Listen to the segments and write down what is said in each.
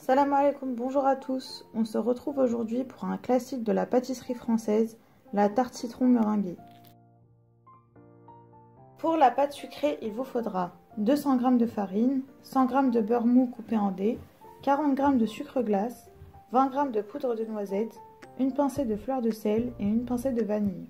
Salam alaikum, bonjour à tous. On se retrouve aujourd'hui pour un classique de la pâtisserie française, la tarte citron meringuée. Pour la pâte sucrée, il vous faudra 200 g de farine, 100 g de beurre mou coupé en dés, 40 g de sucre glace, 20 g de poudre de noisette, une pincée de fleur de sel et une pincée de vanille.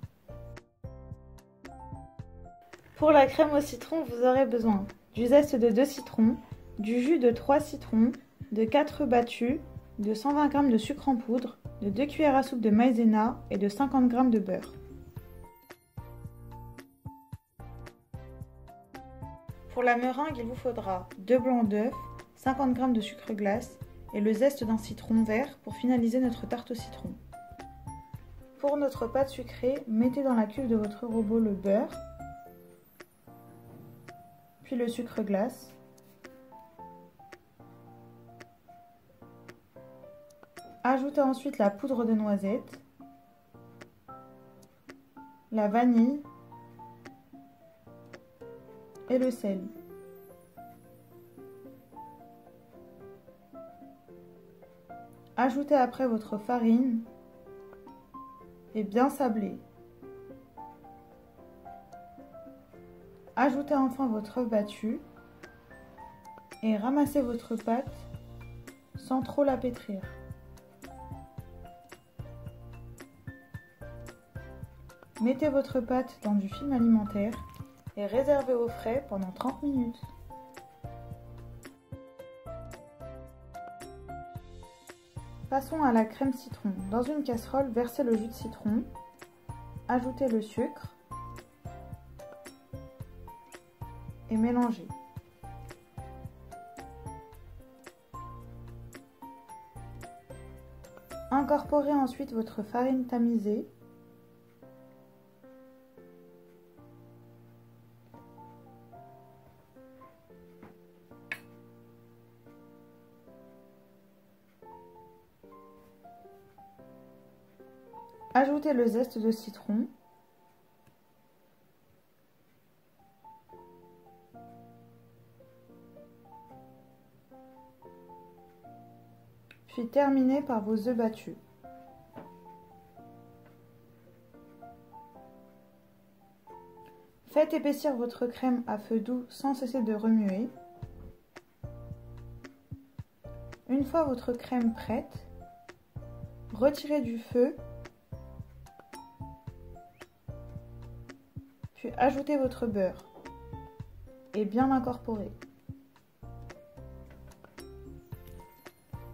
Pour la crème au citron, vous aurez besoin du zeste de 2 citrons, du jus de 3 citrons, de 4 œufs battus, de 120 g de sucre en poudre, de 2 cuillères à soupe de maïzena et de 50 g de beurre. Pour la meringue, il vous faudra 2 blancs d'œufs, 50 g de sucre glace et le zeste d'un citron vert pour finaliser notre tarte au citron. Pour notre pâte sucrée, mettez dans la cuve de votre robot le beurre, puis le sucre glace, ajoutez ensuite la poudre de noisette, la vanille et le sel. Ajoutez après votre farine et bien sablée. Ajoutez enfin votre œuf battu et ramassez votre pâte sans trop la pétrir. Mettez votre pâte dans du film alimentaire et réservez au frais pendant 30 minutes. Passons à la crème citron. Dans une casserole, versez le jus de citron, ajoutez le sucre et mélangez. Incorporez ensuite votre farine tamisée . Ajoutez le zeste de citron . Puis terminez par vos œufs battus. Faites épaissir votre crème à feu doux sans cesser de remuer. Une fois votre crème prête, retirez du feu, puis ajoutez votre beurre et bien incorporez.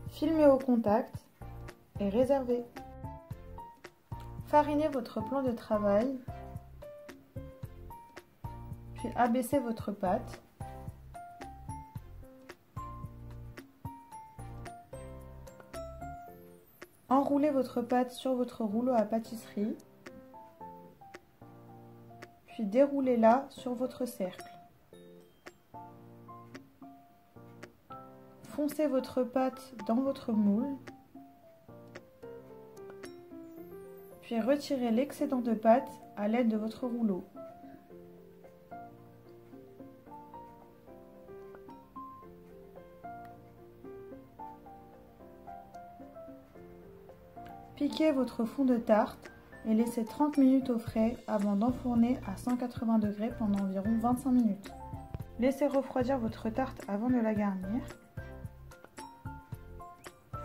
Filmez au contact et réservez. Farinez votre plan de travail, puis abaissez votre pâte. Enroulez votre pâte sur votre rouleau à pâtisserie, puis déroulez-la sur votre cercle. Foncez votre pâte dans votre moule, puis retirez l'excédent de pâte à l'aide de votre rouleau. Piquez votre fond de tarte et laissez 30 minutes au frais avant d'enfourner à 180 degrés pendant environ 25 minutes. Laissez refroidir votre tarte avant de la garnir.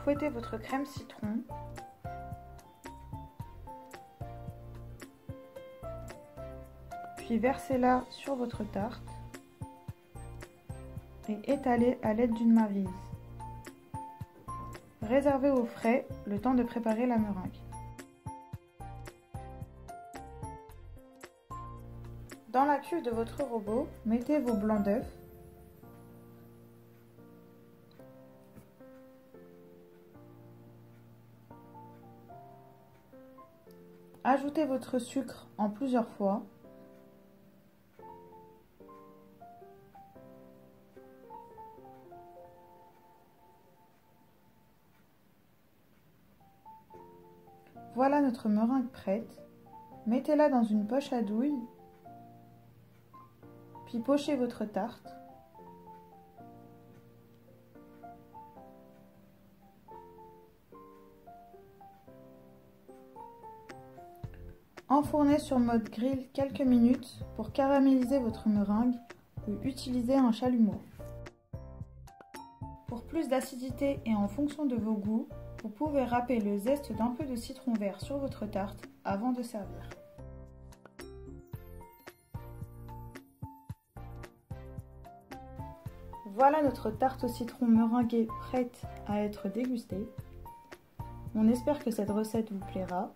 Fouettez votre crème citron. Puis versez-la sur votre tarte et étalez à l'aide d'une maryse. Réservez au frais le temps de préparer la meringue. Dans la cuve de votre robot, mettez vos blancs d'œufs. Ajoutez votre sucre en plusieurs fois. Voilà notre meringue prête. Mettez-la dans une poche à douille, puis pochez votre tarte. Enfournez sur mode grill quelques minutes pour caraméliser votre meringue ou utiliser un chalumeau. Pour plus d'acidité et en fonction de vos goûts, vous pouvez râper le zeste d'un peu de citron vert sur votre tarte avant de servir. Voilà notre tarte au citron meringuée prête à être dégustée. On espère que cette recette vous plaira.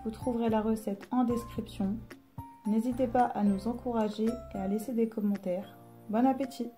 Vous trouverez la recette en description. N'hésitez pas à nous encourager et à laisser des commentaires. Bon appétit!